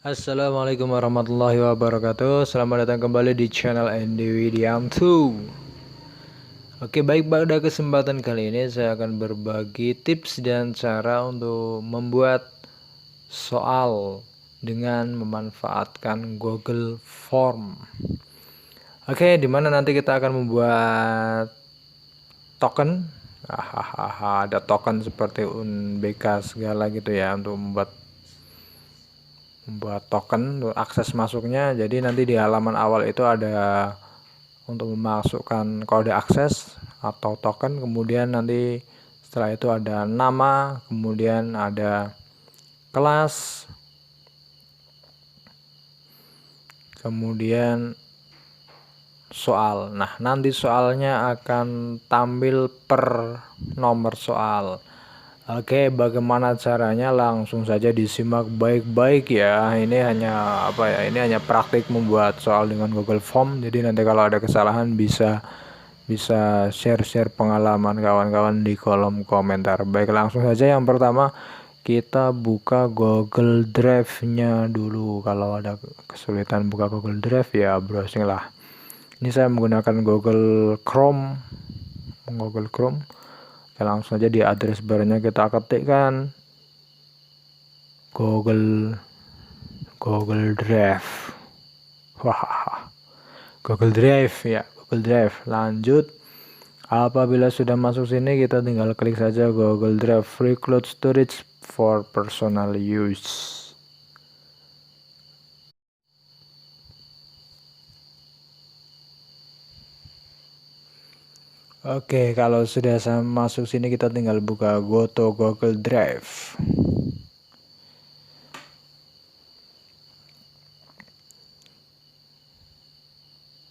Assalamualaikum warahmatullahi wabarakatuh. Selamat datang kembali di channel Andy Widiam 2. Oke, baik, pada kesempatan kali ini saya akan berbagi tips dan cara untuk membuat soal dengan memanfaatkan Google Form. Oke, dimana nanti kita akan membuat token. Ada token seperti UNBK segala gitu ya untuk membuat token untuk akses masuknya. Jadi nanti di halaman awal itu ada untuk memasukkan kode akses atau token, kemudian nanti setelah itu ada nama, kemudian ada kelas, kemudian soal. Nah, nanti soalnya akan tampil per nomor soal. Oke, bagaimana caranya? Langsung saja disimak baik-baik ya. Ini hanya Ini hanya praktik membuat soal dengan Google Form. Jadi nanti kalau ada kesalahan bisa share-share pengalaman kawan-kawan di kolom komentar. Baik, langsung saja yang pertama kita buka Google Drive-nya dulu. Kalau ada kesulitan buka Google Drive ya browsing lah. Ini saya menggunakan Google Chrome. Ya, langsung aja di address barnya kita ketikkan Google Drive. Wah, Google Drive ya, Google Drive. Lanjut, apabila sudah masuk sini kita tinggal klik saja Google Drive Free Cloud Storage for Personal Use. Oke, kalau sudah masuk sini kita tinggal buka Go to Google Drive.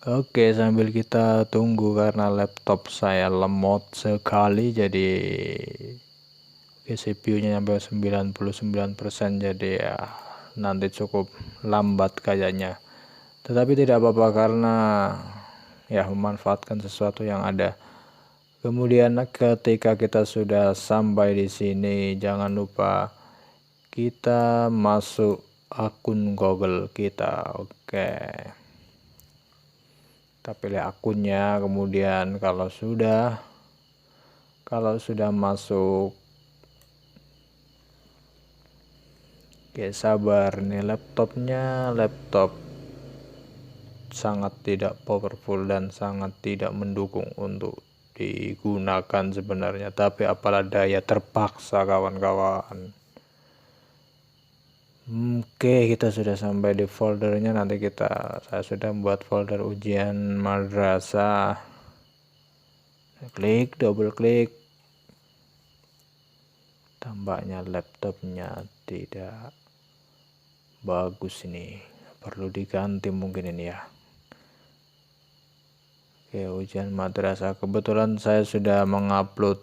Oke, sambil kita tunggu karena laptop saya lemot sekali, jadi CPU-nya sampai 99%, jadi ya nanti cukup lambat kayaknya. Tetapi tidak apa-apa karena ya memanfaatkan sesuatu yang ada. Kemudian ketika kita sudah sampai di sini, jangan lupa kita masuk akun Google kita. Oke. Kita pilih akunnya, kemudian kalau sudah masuk, oke, sabar nih, laptop sangat tidak powerful dan sangat tidak mendukung untuk digunakan sebenarnya, tapi apalah daya, terpaksa kawan-kawan. Oke, kita sudah sampai di foldernya. Nanti saya sudah membuat folder ujian madrasah. Klik, double klik. Tampaknya laptopnya tidak bagus, ini perlu diganti mungkin ini ya. Oke, ujian madrasah. Kebetulan saya sudah mengupload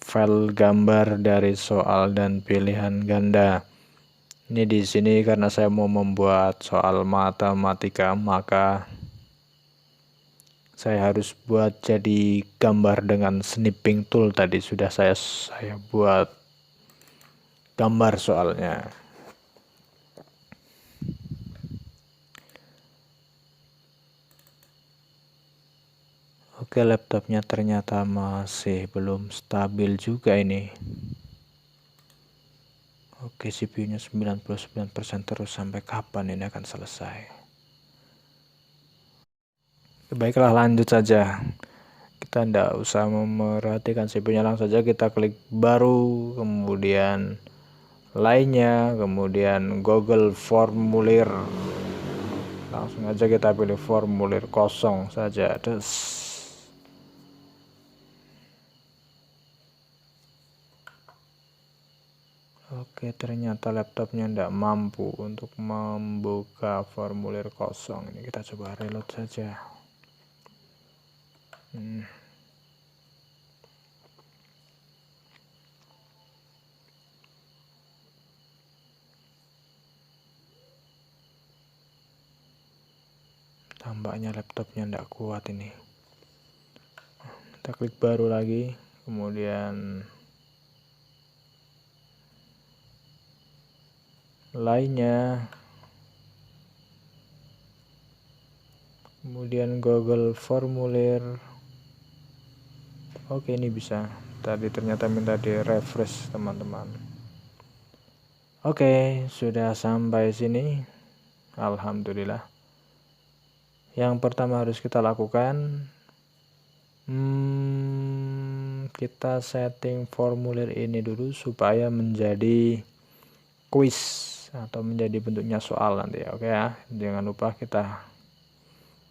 file gambar dari soal dan pilihan ganda. Ini di sini karena saya mau membuat soal matematika, maka saya harus buat jadi gambar dengan snipping tool. Tadi sudah saya buat gambar soalnya. Oke, laptopnya ternyata masih belum stabil juga ini. Oke, CPU-nya 99% terus. Sampai kapan ini akan selesai? Baiklah, lanjut saja. Kita tidak usah memerhatikan CPU-nya, langsung saja kita klik baru, kemudian lainnya, kemudian Google formulir. Langsung aja kita pilih formulir kosong saja. Oke, ternyata laptopnya tidak mampu untuk membuka formulir kosong. Ini kita coba reload saja. Tampaknya laptopnya tidak kuat ini. Kita klik baru lagi, kemudian lainnya, kemudian Google formulir. Oke, ini bisa. Tadi ternyata minta di refresh teman-teman. Oke, sudah sampai sini. Alhamdulillah. Yang pertama harus kita lakukan, kita setting formulir ini dulu supaya menjadi quiz atau menjadi bentuknya soal nanti ya. Oke ya, jangan lupa kita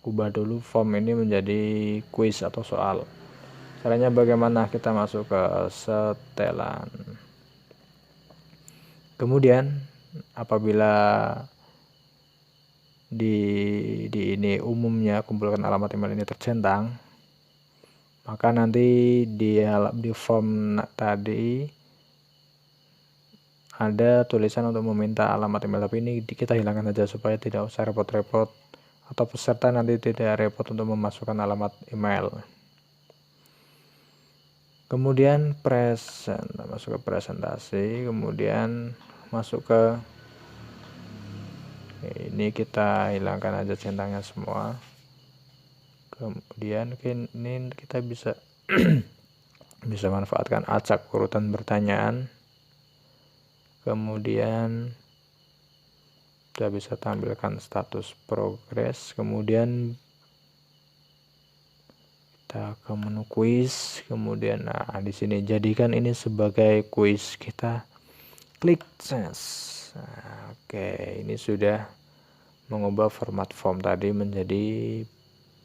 ubah dulu form ini menjadi quiz atau soal. Caranya bagaimana? Kita masuk ke setelan. Kemudian apabila di ini umumnya kumpulkan alamat email ini tercentang, maka nanti di form tadi ada tulisan untuk meminta alamat email, tapi ini kita hilangkan saja supaya tidak usah repot-repot atau peserta nanti tidak repot untuk memasukkan alamat email. Kemudian masuk ke presentasi, kemudian masuk ke ini, kita hilangkan aja centangnya semua. Kemudian ini kita bisa bisa manfaatkan acak urutan pertanyaan. Kemudian kita bisa tampilkan status progres. Kemudian kita ke menu quiz. Kemudian di sini jadikan ini sebagai quiz. Kita klik yes. Oke, ini sudah mengubah format form tadi menjadi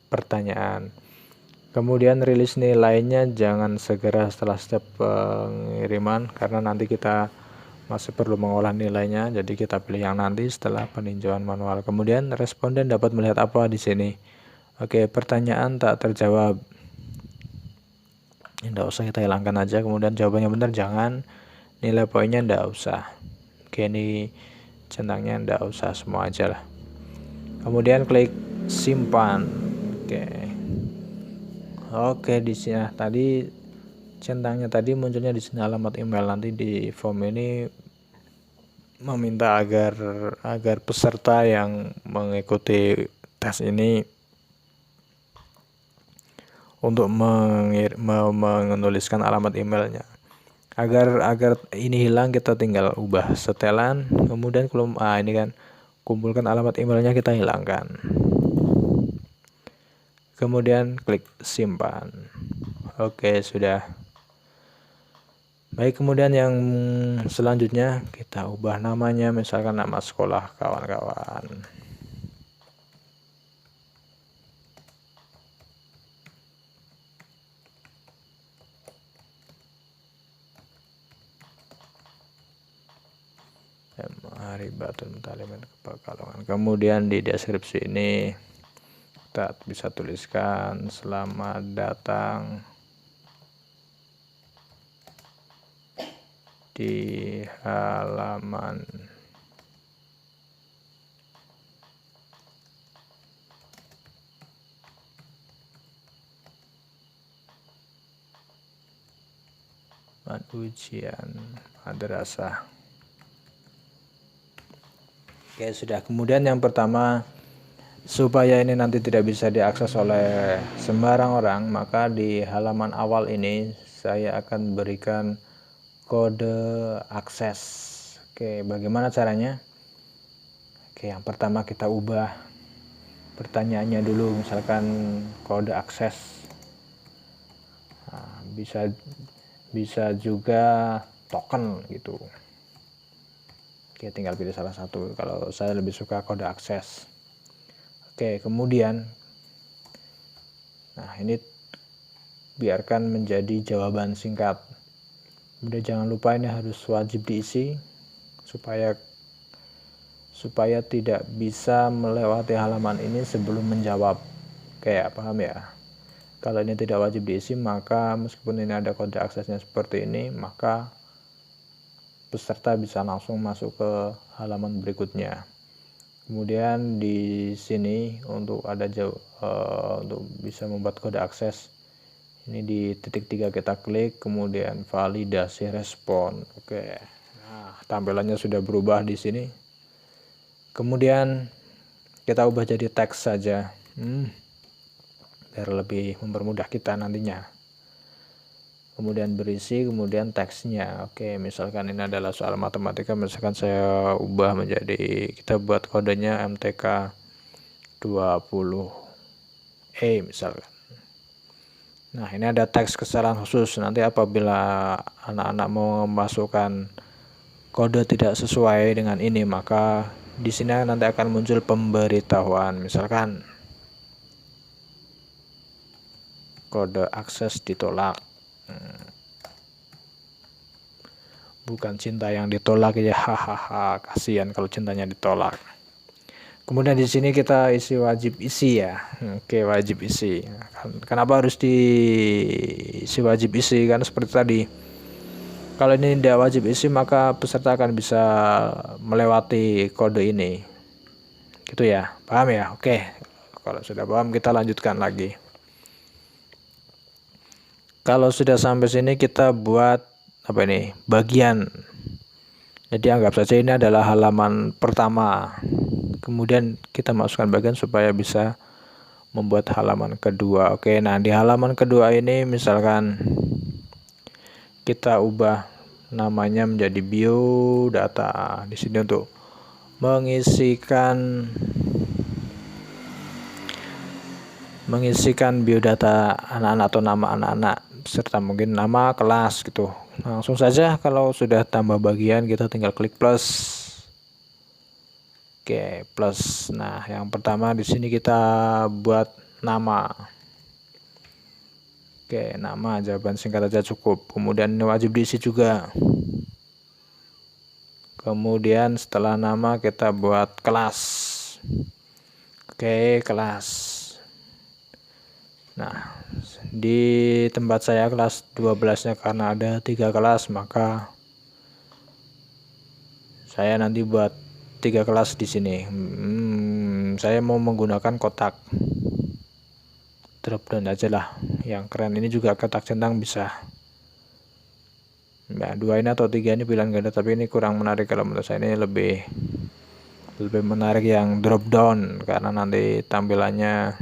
pertanyaan. Kemudian rilis nilainya jangan segera setelah step pengiriman, karena nanti kita masih perlu mengolah nilainya. Jadi kita pilih yang nanti setelah peninjauan manual. Kemudian responden dapat melihat apa di sini? Oke, pertanyaan tak terjawab. Tidak usah, kita hilangkan aja. Kemudian jawabannya benar jangan. Nilai poinnya tidak usah. Oke, ini centangnya tidak usah, semua aja lah. Kemudian klik simpan. Oke, di sini tadi centangnya tadi munculnya di sini alamat email. Nanti di form ini meminta agar peserta yang mengikuti tes ini untuk menuliskan alamat emailnya. Agar ini hilang, kita tinggal ubah setelan. Kemudian kalau ini kan kumpulkan alamat emailnya, kita hilangkan. Kemudian klik simpan. Oke, sudah. Baik, kemudian yang selanjutnya kita ubah namanya, misalkan nama sekolah kawan-kawan. Haribatul Mutalimin Pekalongan. Kemudian di deskripsi ini kita bisa tuliskan selamat datang di halaman ujian madrasah. Oke, sudah. Kemudian yang pertama, supaya ini nanti tidak bisa diakses oleh sembarang orang, maka di halaman awal ini saya akan berikan kode akses. Oke, bagaimana caranya? Oke, yang pertama kita ubah pertanyaannya dulu, misalkan kode akses. Nah, bisa juga token gitu. Oke, tinggal pilih salah satu. Kalau saya lebih suka kode akses. Oke, kemudian ini biarkan menjadi jawaban singkat. Kemudian jangan lupa ini harus wajib diisi supaya tidak bisa melewati halaman ini sebelum menjawab. Kayak paham ya? Kalau ini tidak wajib diisi, maka meskipun ini ada kode aksesnya seperti ini, maka peserta bisa langsung masuk ke halaman berikutnya. Kemudian di sini untuk untuk bisa membuat kode akses, ini di titik 3 kita klik, kemudian validasi respon. Oke, nah tampilannya sudah berubah di sini. Kemudian kita ubah jadi teks saja, biar lebih mempermudah kita nantinya. Kemudian berisi, kemudian teksnya. Oke, misalkan ini adalah soal matematika, misalkan saya ubah menjadi, kita buat kodenya MTK 20E misalkan. Nah, ini ada teks kesalahan khusus. Nanti apabila anak-anak mau memasukkan kode tidak sesuai dengan ini, maka di sini nanti akan muncul pemberitahuan, misalkan kode akses ditolak. Bukan cinta yang ditolak ya, hahaha, kasihan kalau cintanya ditolak. Kemudian di sini kita isi wajib isi ya. Oke, wajib isi. Kenapa harus diisi wajib isi? Karena seperti tadi, kalau ini tidak wajib isi maka peserta akan bisa melewati kode ini. Gitu ya, paham ya? Oke, kalau sudah paham kita lanjutkan lagi. Kalau sudah sampai sini kita buat apa ini? Bagian. Jadi anggap saja ini adalah halaman pertama. Kemudian kita masukkan bagian supaya bisa membuat halaman kedua. Oke, nah di halaman kedua ini misalkan kita ubah namanya menjadi biodata. Di sini untuk mengisikan biodata anak-anak atau nama anak-anak serta mungkin nama kelas gitu. Langsung saja kalau sudah tambah bagian kita tinggal klik plus. Oke, plus. Nah, yang pertama di sini kita buat nama. Oke, nama, jawaban singkat aja cukup. Kemudian ini wajib diisi juga. Kemudian setelah nama kita buat kelas. Oke, kelas. Nah, di tempat saya kelas 12-nya karena ada 3 kelas, maka saya nanti buat 3 kelas di sini. Saya mau menggunakan kotak drop down aja lah. Yang keren ini juga kotak centang bisa. Nah, 2 ini atau 3 ini pilihan ganda, tapi ini kurang menarik kalau menurut saya. Ini lebih menarik yang drop down karena nanti tampilannya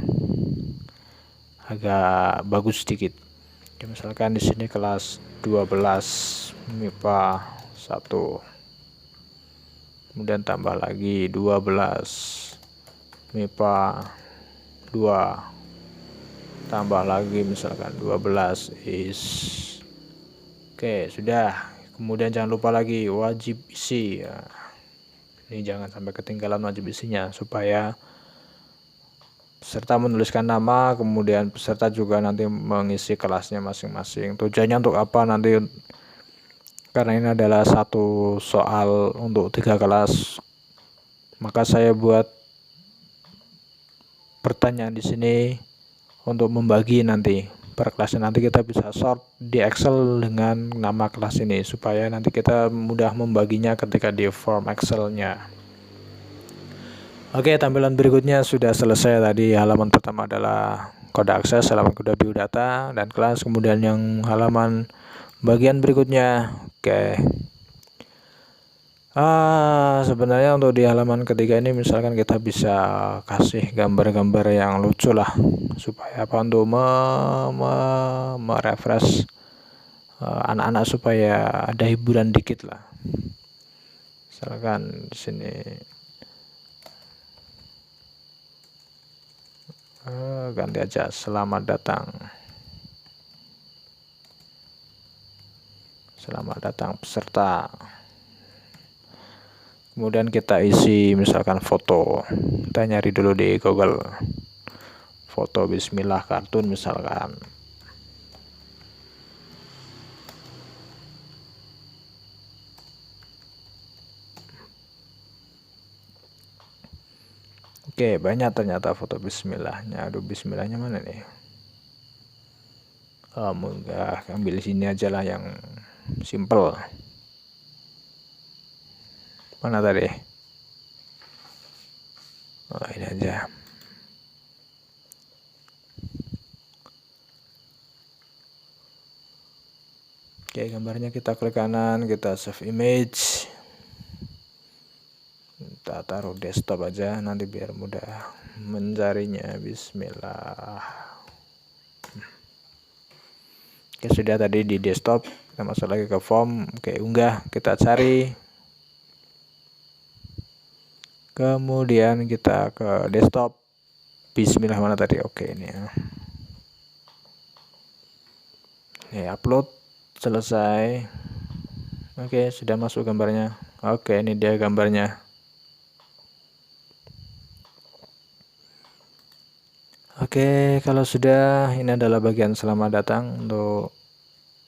agak bagus sedikit. Ya, misalkan di sini kelas 12 MIPA 1. Kemudian tambah lagi 12 MIPA 2, tambah lagi misalkan 12 is. Oke, sudah. Kemudian jangan lupa lagi wajib isi ya. Ini jangan sampai ketinggalan wajib isinya supaya peserta menuliskan nama, kemudian peserta juga nanti mengisi kelasnya masing-masing. Tujuannya untuk apa nanti? Karena ini adalah satu soal untuk 3 kelas, maka saya buat pertanyaan di sini untuk membagi nanti per kelasnya. Nanti kita bisa sort di Excel dengan nama kelas ini supaya nanti kita mudah membaginya ketika di form Excel-nya. Oke, tampilan berikutnya sudah selesai. Tadi halaman pertama adalah kode akses, halaman kedua biodata dan kelas, kemudian yang halaman bagian berikutnya. Oke. Sebenarnya untuk di halaman ketiga ini misalkan kita bisa kasih gambar-gambar yang lucu lah supaya apa, untuk merefresh anak-anak supaya ada hiburan dikit lah. Misalkan di sini ganti aja selamat datang. Selamat datang peserta. Kemudian kita isi misalkan foto. Kita nyari dulu di Google. Foto bismillah kartun misalkan. Oke, banyak ternyata foto bismillahnya. Aduh, bismillahnya mana nih? Enggak, ambil sini aja lah yang simple. Mana tadi? Oh, ini aja. Oke, gambarnya kita klik kanan, kita save image. kita taruh desktop aja nanti biar mudah mencarinya. Bismillah. Oke, sudah tadi di desktop, kita masuk lagi ke form. Oke, unggah, kita cari, kemudian kita ke desktop. Bismillah, mana tadi? Oke, ini ya. Ini upload, selesai. Oke, sudah masuk gambarnya. Oke, ini dia gambarnya. Oke, kalau sudah, ini adalah bagian selamat datang untuk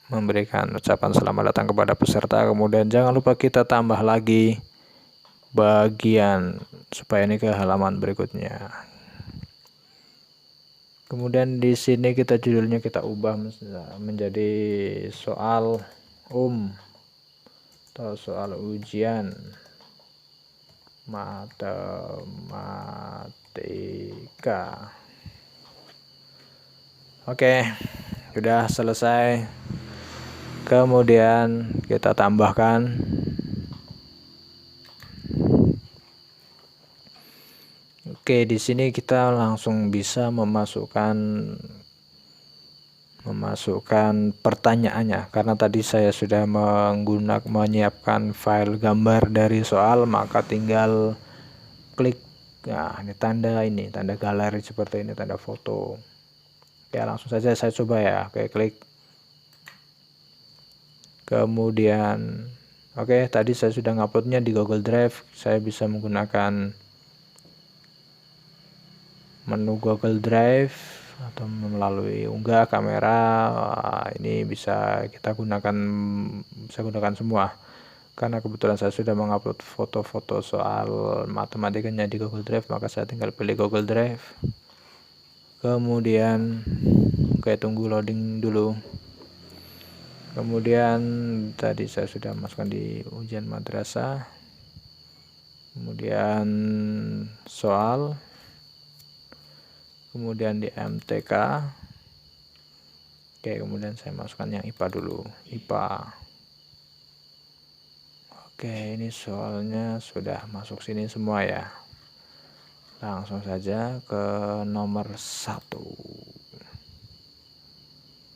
memberikan ucapan selamat datang kepada peserta. Kemudian jangan lupa kita tambah lagi bagian supaya ini ke halaman berikutnya. Kemudian di sini kita judulnya kita ubah menjadi soal atau soal ujian matematika. Oke, sudah selesai. Kemudian kita tambahkan Oke, di sini kita langsung bisa memasukkan pertanyaannya, karena tadi saya sudah menyiapkan file gambar dari soal, maka tinggal klik. Nah, ini tanda galeri seperti ini, tanda foto. Oke, langsung saja saya coba ya. Oke, klik. Kemudian oke, tadi saya sudah nguploadnya di Google Drive. Saya bisa menggunakan menu Google Drive atau melalui unggah kamera. Ini bisa kita gunakan semua, karena kebetulan saya sudah mengupload foto-foto soal matematikanya di Google Drive, maka saya tinggal pilih Google Drive. Kemudian tunggu loading dulu. Kemudian tadi saya sudah masukkan di ujian madrasah, kemudian soal, kemudian di MTK. Oke, kemudian saya masukkan yang IPA dulu, IPA. Oke, ini soalnya sudah masuk sini semua ya. Langsung saja ke nomor 1.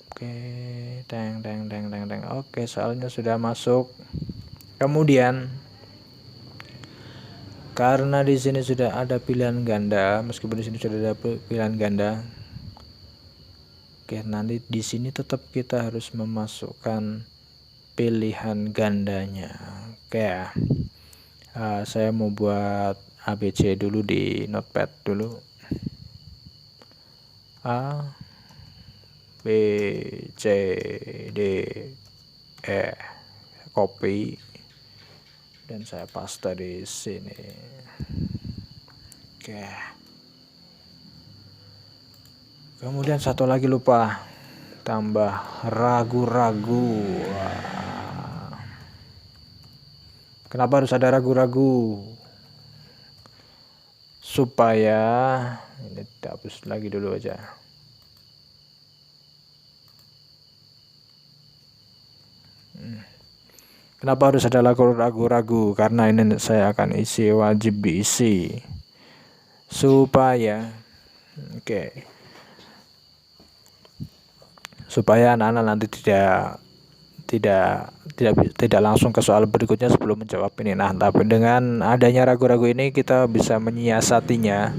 Oke, Oke, soalnya sudah masuk. Kemudian karena di sini sudah ada pilihan ganda, meskipun di sini sudah ada pilihan ganda. Oke, nanti di sini tetap kita harus memasukkan pilihan gandanya. Oke ya. Saya mau buat ABC dulu di notepad dulu. A B C D E, copy dan saya paste di sini. Oke. Kemudian satu lagi lupa, tambah ragu-ragu. Kenapa harus ada ragu-ragu? Supaya ini kita hapus lagi dulu aja. Kenapa harus ada ragu-ragu? Karena ini saya akan isi, wajib diisi supaya supaya anak-anak nanti tidak langsung ke soal berikutnya sebelum menjawab ini. Nah, tapi dengan adanya ragu-ragu ini kita bisa menyiasatinya.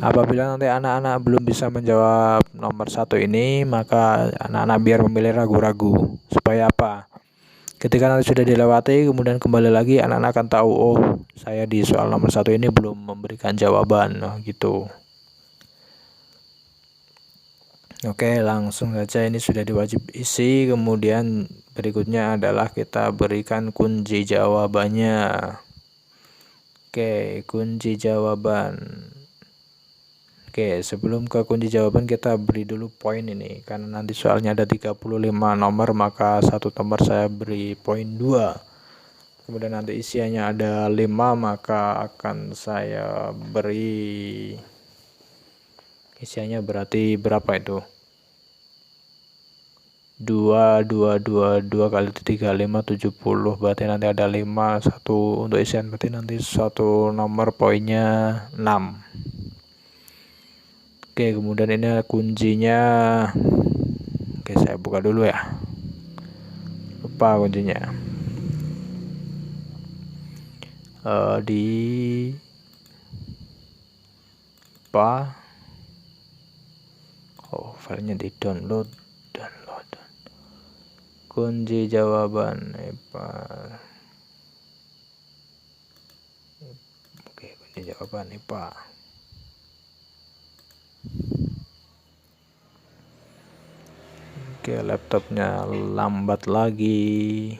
Apabila nanti anak-anak belum bisa menjawab nomor 1 ini, maka anak-anak biar memilih ragu-ragu. Supaya apa? Ketika nanti sudah dilewati, kemudian kembali lagi, anak-anak akan tahu, oh, saya di soal nomor 1 ini belum memberikan jawaban. Gitu. Oke, langsung saja, ini sudah diwajib isi. Kemudian berikutnya adalah kita berikan kunci jawabannya. Oke, kunci jawaban. Oke, sebelum ke kunci jawaban kita beri dulu poin ini, karena nanti soalnya ada 35 nomor, maka satu nomor saya beri poin 2. Kemudian nanti isiannya ada 5, maka akan saya beri isiannya berarti berapa itu? 2 kali 35 70, berarti nanti ada 5 1 untuk isian, berarti nanti satu nomor poinnya 6. Oke, kemudian ini kuncinya. Oke, saya buka dulu ya, lupa kuncinya. Di filenya di download kunci jawaban IPA. Oke, kunci jawaban IPA. Oke, laptopnya lambat lagi.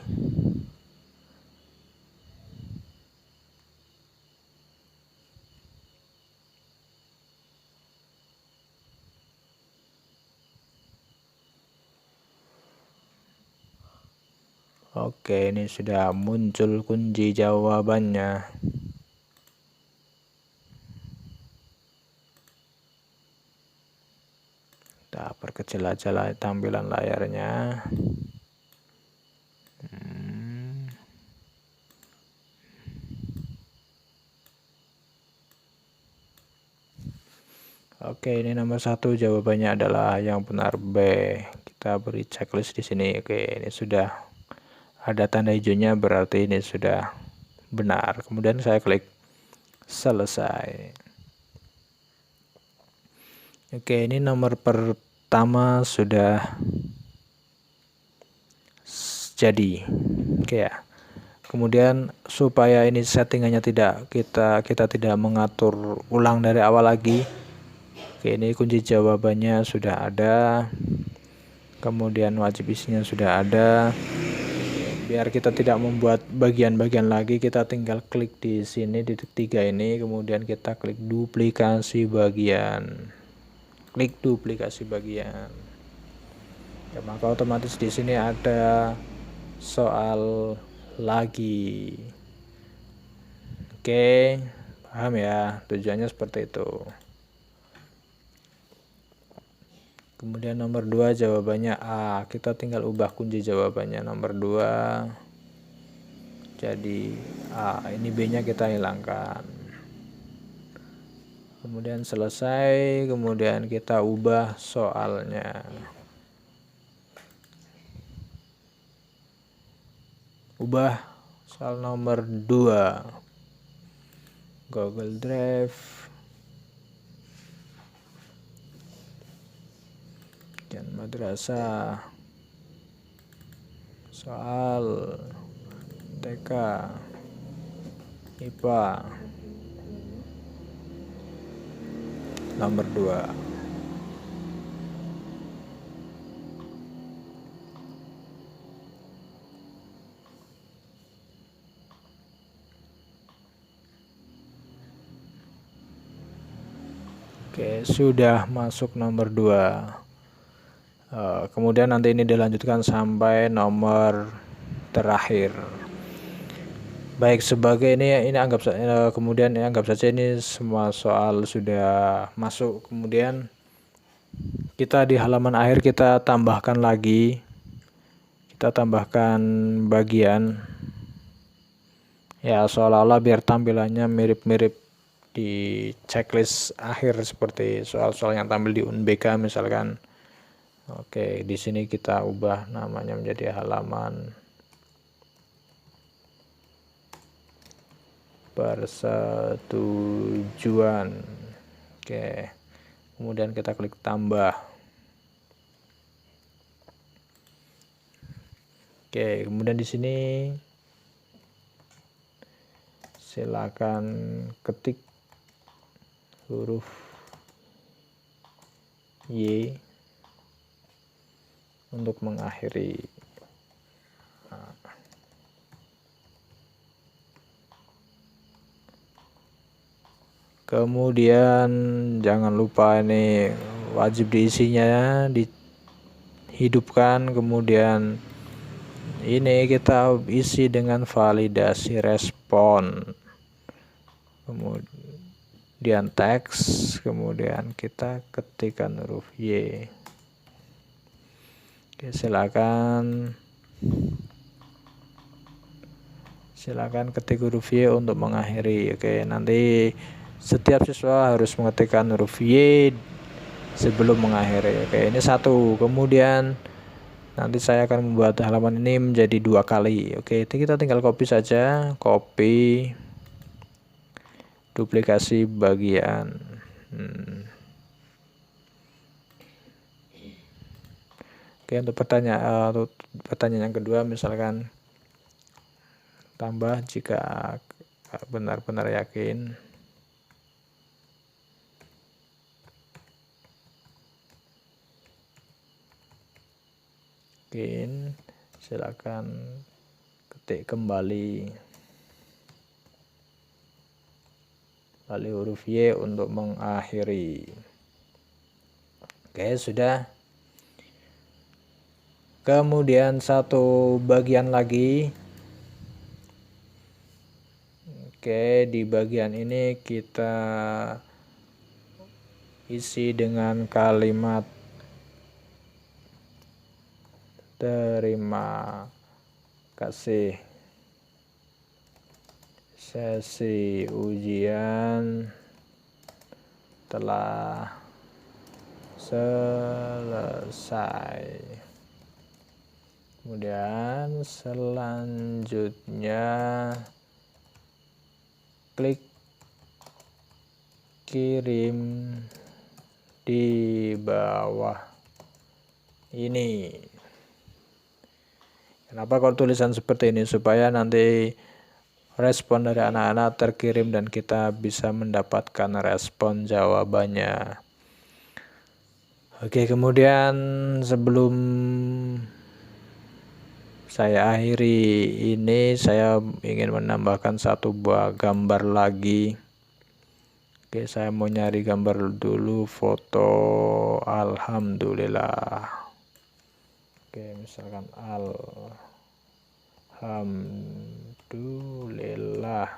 Oke, ini sudah muncul kunci jawabannya. Kita perkecil aja lah tampilan layarnya. Oke, ini nomor 1 jawabannya adalah yang benar B. Kita beri checklist di sini. Oke, ini sudah ada tanda hijaunya, berarti ini sudah benar. Kemudian saya klik selesai. Oke, ini nomor pertama sudah jadi. Oke ya. Kemudian supaya ini settingannya kita tidak mengatur ulang dari awal lagi. Oke, ini kunci jawabannya sudah ada. Kemudian wajib isinya sudah ada. Biar kita tidak membuat bagian-bagian lagi, kita tinggal klik di sini di titik 3 ini, kemudian kita klik duplikasi bagian. Klik duplikasi bagian. Ya, maka otomatis di sini ada soal lagi. Oke, paham ya, tujuannya seperti itu. Kemudian nomor 2 jawabannya A. Kita tinggal ubah kunci jawabannya nomor 2 jadi A. Ini B-nya kita hilangkan. Kemudian selesai, kemudian kita ubah soalnya. Ubah soal nomor 2. Google Drive. Dan madrasah. Soal TK IPA nomor 2. Oke, sudah masuk nomor 2. Kemudian nanti ini dilanjutkan sampai nomor terakhir. Baik, sebagai ini anggap kemudian anggap saja ini semua soal sudah masuk. Kemudian kita di halaman akhir kita tambahkan lagi. Kita tambahkan bagian ya, seolah-olah biar tampilannya mirip-mirip di checklist akhir seperti soal-soal yang tampil di UNBK misalkan. Oke, di sini kita ubah namanya menjadi halaman persetujuan. Oke, kemudian kita klik tambah. Oke, kemudian di sini silakan ketik huruf Y untuk mengakhiri. Kemudian jangan lupa ini wajib diisinya dihidupkan. Kemudian ini kita isi dengan validasi respon. Kemudian teks, kemudian kita ketikkan huruf Y. Oke, silakan ketik huruf Y untuk mengakhiri. Oke, nanti setiap siswa harus mengetikkan huruf Y sebelum mengakhiri. Oke, ini satu. Kemudian nanti saya akan membuat halaman ini menjadi 2 kali. Oke, kita tinggal copy saja, copy, duplikasi bagian. Oke, untuk pertanyaan yang kedua, misalkan tambah jika benar-benar yakin. Silakan ketik kembali huruf Y untuk mengakhiri. Oke, sudah. Kemudian satu bagian lagi. Oke, di bagian ini kita isi dengan kalimat terima kasih. Sesi ujian telah selesai. Kemudian selanjutnya klik kirim di bawah ini. Kenapa kalau tulisan seperti ini? Supaya nanti respon dari anak-anak terkirim dan kita bisa mendapatkan respon jawabannya. Oke, kemudian sebelum saya akhiri ini, saya ingin menambahkan satu buah gambar lagi. Oke, saya mau nyari gambar dulu, foto alhamdulillah. Oke, misalkan alhamdulillah.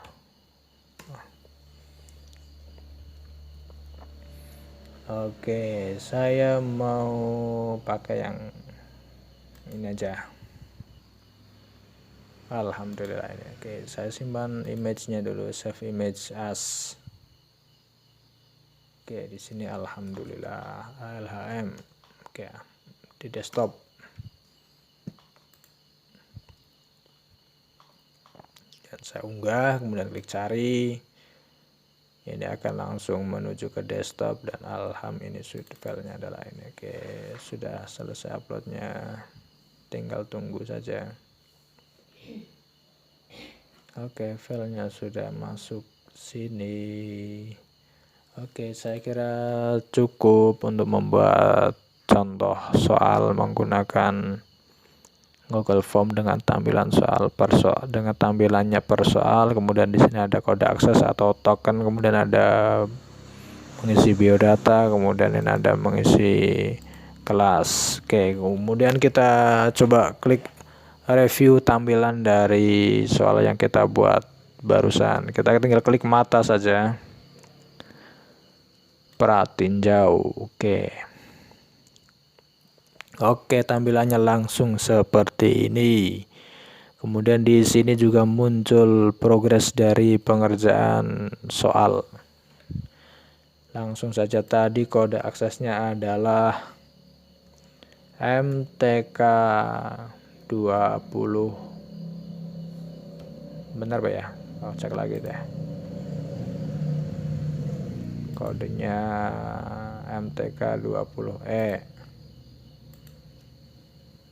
Oke, saya mau pakai yang ini aja. Alhamdulillah ini. Oke, saya simpan image-nya dulu, save image as. Oke, di sini alhamdulillah LHM. Oke, di desktop. Dan saya unggah, kemudian klik cari. Ini akan langsung menuju ke desktop dan alhamdulillah ini sudah filenya adalah ini. Oke, sudah selesai uploadnya. Tinggal tunggu saja. Oke, filenya sudah masuk sini. Oke, saya kira cukup untuk membuat contoh soal menggunakan Google Form dengan tampilannya per soal. Kemudian di sini ada kode akses atau token, kemudian ada mengisi biodata, kemudian ini ada mengisi kelas. Oke, kemudian kita coba klik review tampilan dari soal yang kita buat barusan. Kita tinggal klik mata saja, perhatiin jauh. Oke, tampilannya langsung seperti ini. Kemudian di sini juga muncul progres dari pengerjaan soal. Langsung saja, tadi kode aksesnya adalah MTK 20. Benar Pak ya? Cek lagi deh. Kodenya MTK 20E.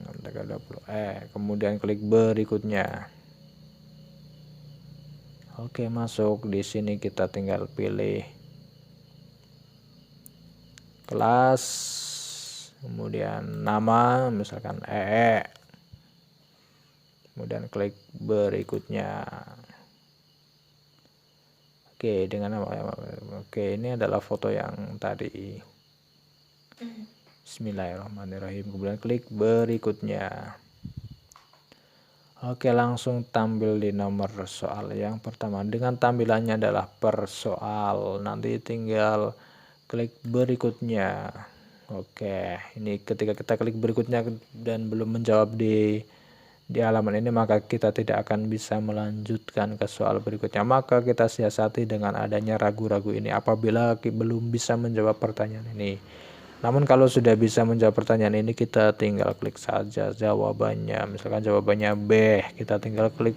MTK 20E. Kemudian klik berikutnya. Oke, masuk. Di sini kita tinggal pilih kelas, kemudian nama, misalkan EE. Kemudian klik berikutnya. Oke, dengan nama. Oke, ini adalah foto yang tadi. Bismillahirrahmanirrahim. Kemudian klik berikutnya. Oke, langsung tampil di nomor soal yang pertama dengan tampilannya adalah per soal. Nanti tinggal klik berikutnya. Oke, ini ketika kita klik berikutnya dan belum menjawab di halaman ini, maka kita tidak akan bisa melanjutkan ke soal berikutnya. Maka kita siasati dengan adanya ragu-ragu ini apabila belum bisa menjawab pertanyaan ini. Namun kalau sudah bisa menjawab pertanyaan ini, kita tinggal klik saja jawabannya. Misalkan jawabannya B, kita tinggal klik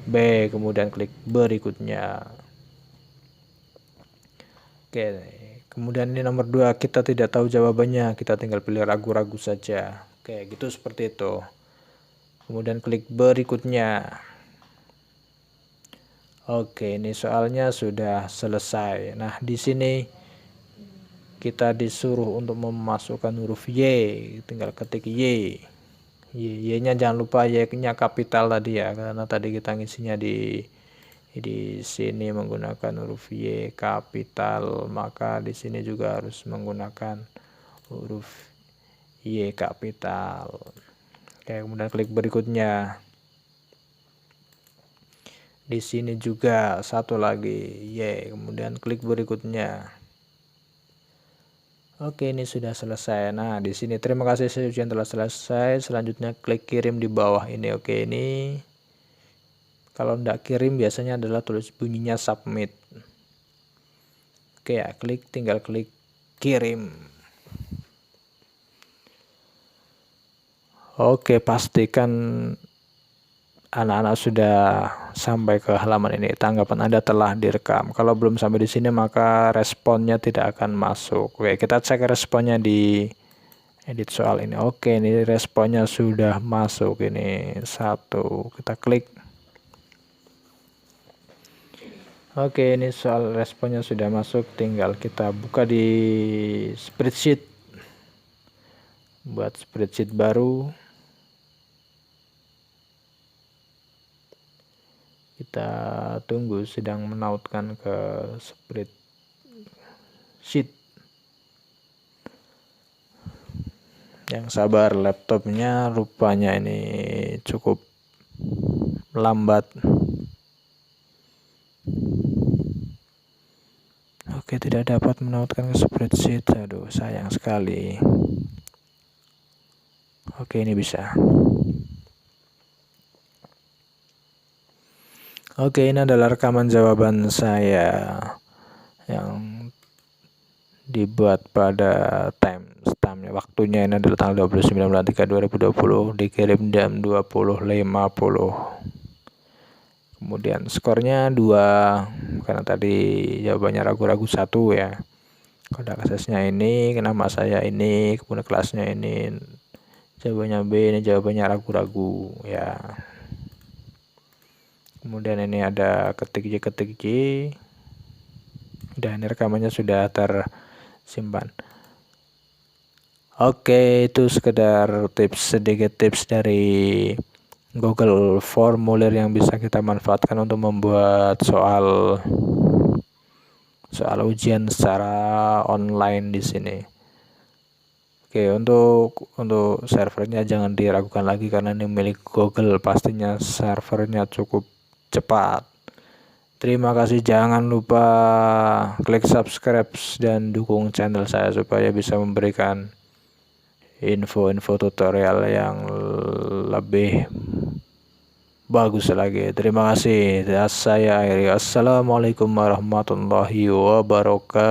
B, kemudian klik berikutnya. Oke, kemudian ini nomor 2, kita tidak tahu jawabannya, kita tinggal pilih ragu-ragu saja. Oke, gitu seperti itu. Kemudian klik berikutnya. Oke, ini soalnya sudah selesai. Nah, di sini kita disuruh untuk memasukkan huruf Y, tinggal ketik Y. Y-nya jangan lupa Y-nya kapital tadi ya, karena tadi kita ngisinya di sini menggunakan huruf Y kapital, maka di sini juga harus menggunakan huruf Y kapital. Oke, kemudian klik berikutnya. Di sini juga satu lagi Y, kemudian klik berikutnya. Oke, ini sudah selesai. Nah, di sini terima kasih ujian telah selesai. Selanjutnya klik kirim di bawah ini. Oke, ini kalau tidak kirim biasanya adalah tulis bunyinya submit. Oke ya, tinggal klik kirim. Oke, pastikan anak-anak sudah sampai ke halaman ini. Tanggapan Anda telah direkam. Kalau belum sampai di sini maka responnya tidak akan masuk. Oke, kita cek responnya di edit soal ini. Oke, ini responnya sudah masuk. Ini 1, kita klik. Oke, ini soal responnya sudah masuk. Tinggal kita buka di spreadsheet. Buat spreadsheet baru. Kita tunggu sedang menautkan ke spreadsheet. Yang sabar, laptopnya rupanya ini cukup lambat. Oke, tidak dapat menautkan ke spreadsheet. Aduh, sayang sekali. Oke, ini bisa. Oke, ini adalah rekaman jawaban saya yang dibuat pada timestamp waktunya ini adalah tanggal 29 bulan 3 2020, dikirim jam 20.50. Kemudian skornya 2 karena tadi jawabannya ragu-ragu 1 ya. Kode aksesnya ini, nama saya ini, kemudian kelasnya ini, jawabannya B, ini jawabannya ragu-ragu ya. Kemudian ini ada ketik Y. Dan rekamannya sudah tersimpan. Oke, itu sekedar sedikit tips dari Google Formulir yang bisa kita manfaatkan untuk membuat soal ujian secara online di sini. Oke, untuk servernya jangan diragukan lagi karena ini milik Google, pastinya servernya cukup cepat. Terima kasih, jangan lupa klik subscribe dan dukung channel saya supaya bisa memberikan info-info tutorial yang lebih bagus lagi. Terima kasih. Saya akhiri. Assalamualaikum warahmatullahi wabarakatuh.